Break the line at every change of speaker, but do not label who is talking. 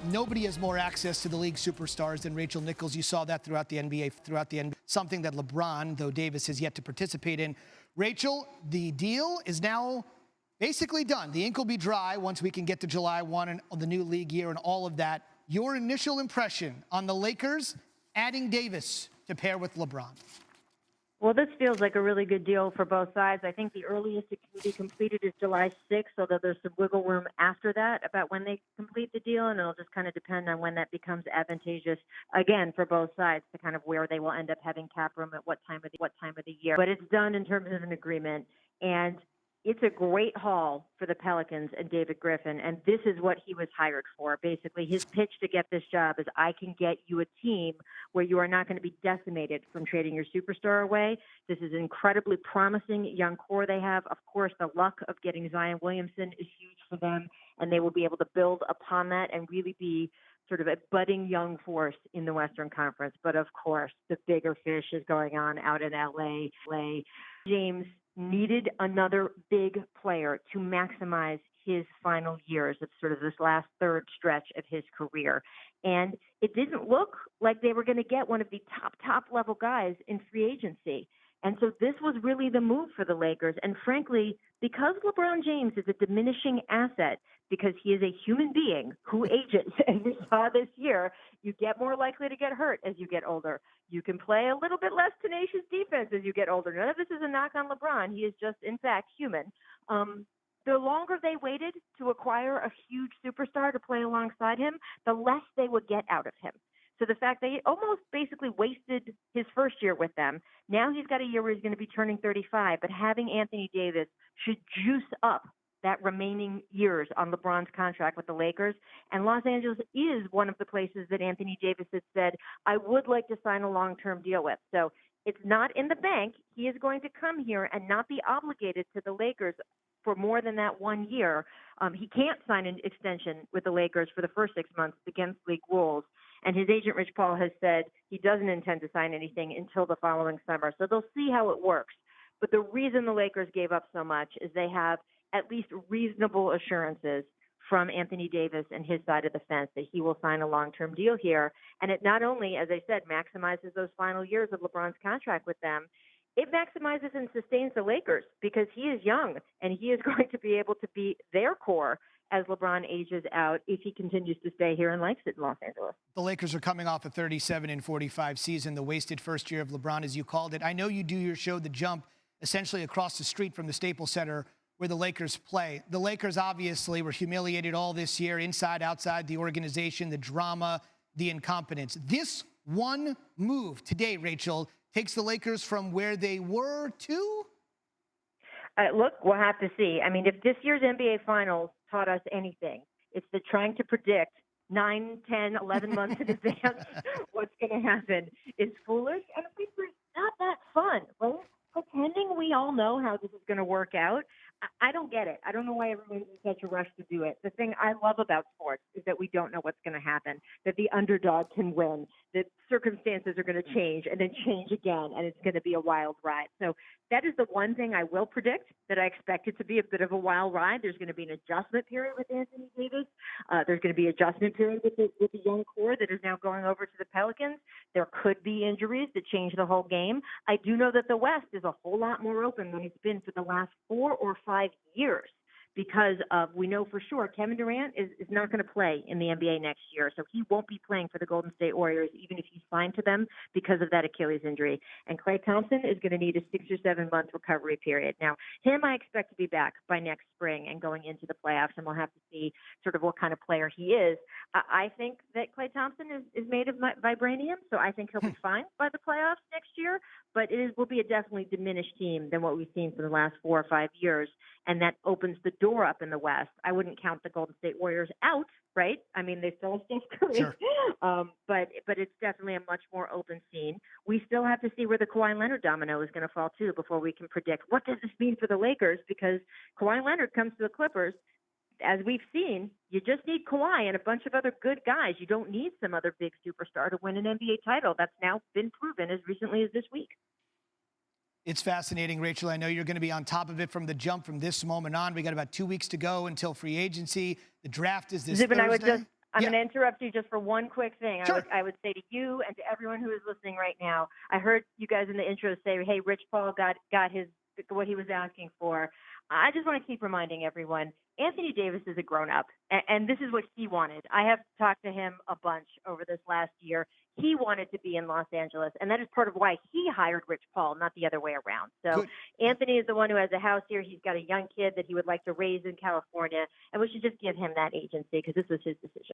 Nobody has more access to the league superstars than Rachel Nichols. You saw that throughout the NBA, something that LeBron, though Davis, has yet to participate in. Rachel, the deal is now basically done. The ink will be dry once we can get to July 1 and the new league year and all of that. Your initial impression on the Lakers adding Davis to pair with LeBron?
Well, this feels like a really good deal for both sides. I think the earliest it can be completed is July 6th, although there's some wiggle room after that about when they complete the deal, and it'll just kind of depend on when that becomes advantageous, again, for both sides to kind of where they will end up having cap room at what time of the year. But it's done in terms of an agreement, and it's a great haul for the Pelicans and David Griffin, and this is what he was hired for. Basically, his pitch to get this job is, I can get you a team where you are not going to be decimated from trading your superstar away. This is an incredibly promising young core they have. Of course, the luck of getting Zion Williamson is huge for them, and they will be able to build upon that and really be sort of a budding young force in the Western Conference. But, of course, the bigger fish is going on out in L.A. James needed another big player to maximize his final years of sort of this last third stretch of his career. And it didn't look like they were going to get one of the top level guys in free agency. And so this was really the move for the Lakers. And frankly, because LeBron James is a diminishing asset, because he is a human being who ages, as we saw this year, you get more likely to get hurt as you get older. You can play a little bit less tenacious defense as you get older. None of this is a knock on LeBron. He is just, in fact, human. The longer they waited to acquire a huge superstar to play alongside him, the less they would get out of him. So the fact they almost basically wasted his first year with them. Now he's got a year where he's going to be turning 35, but having Anthony Davis should juice up that remaining years on LeBron's contract with the Lakers. And Los Angeles is one of the places that Anthony Davis has said, I would like to sign a long-term deal with. So it's not in the bank. He is going to come here and not be obligated to the Lakers for more than that 1 year. He can't sign an extension with the Lakers for the first 6 months against league rules. And his agent, Rich Paul, has said he doesn't intend to sign anything until the following summer. So they'll see how it works. But the reason the Lakers gave up so much is they have at least reasonable assurances from Anthony Davis and his side of the fence that he will sign a long-term deal here. And it not only, as I said, maximizes those final years of LeBron's contract with them, it maximizes and sustains the Lakers because he is young and he is going to be able to be their core as LeBron ages out if he continues to stay here and likes it in Los Angeles.
The Lakers are coming off a 37-45 season, the wasted first year of LeBron, as you called it. I know you do your show, The Jump, essentially across the street from the Staples Center where the Lakers play. The Lakers obviously were humiliated all this year, inside, outside the organization, the drama, the incompetence. This one move today, Rachel, takes the Lakers from where they were to?
Look, we'll have to see. I mean, if this year's NBA Finals taught us anything, it's that trying to predict 9, 10, 11 months in advance what's going to happen is foolish. And it's not that fun, right? Pretending we all know how this is going to work out, I don't get it. I don't know why everyone's in such a rush to do it. The thing I love about sports is that we don't know what's going to happen, that the underdog can win, that circumstances are going to change and then change again, and it's going to be a wild ride. So that is the one thing I will predict, that I expect it to be a bit of a wild ride. There's going to be an adjustment period with Anthony Davis. There's going to be an adjustment period with the young core that is now going over to the Pelicans. There could be injuries that change the whole game. I do know that the West is a whole lot more open than it's been for the last 4 or 5 years because we know for sure Kevin Durant is not going to play in the NBA next year. So he won't be playing for the Golden State Warriors, even if he's signed to them because of that Achilles injury. And Klay Thompson is going to need a 6 or 7 month recovery period. Now, him I expect to be back by next spring and going into the playoffs, and we'll have to see sort of what kind of player he is. I think that Klay Thompson is made of vibranium, so I think he'll be fine by the playoffs next year, but will be a definitely diminished team than what we've seen for the last 4 or 5 years, and that opens the door up in the West. I wouldn't count the Golden State Warriors out, right? I mean, they still have Steph Curry,
sure.
But it's definitely a much more open scene. We still have to see where the Kawhi Leonard domino is going to fall too before we can predict what does this mean for the Lakers, because Kawhi Leonard comes to the Clippers. As we've seen, you just need Kawhi and a bunch of other good guys. You don't need some other big superstar to win an NBA title. That's now been proven as recently as this week.
It's fascinating, Rachel. I know you're going to be on top of it from the jump from this moment on. We got about 2 weeks to go until free agency. The draft is this Thursday.
I'm
Yeah.
going to interrupt you just for one quick thing.
Sure.
I would say to you and to everyone who is listening right now, I heard you guys in the intro say, hey, Rich Paul got his what he was asking for. I just want to keep reminding everyone, Anthony Davis is a grown-up, and this is what he wanted. I have talked to him a bunch over this last year. He wanted to be in Los Angeles, and that is part of why he hired Rich Paul, not the other way around. So
Good.
Anthony is the one who has a house here. He's got a young kid that he would like to raise in California, and we should just give him that agency because this was his decision.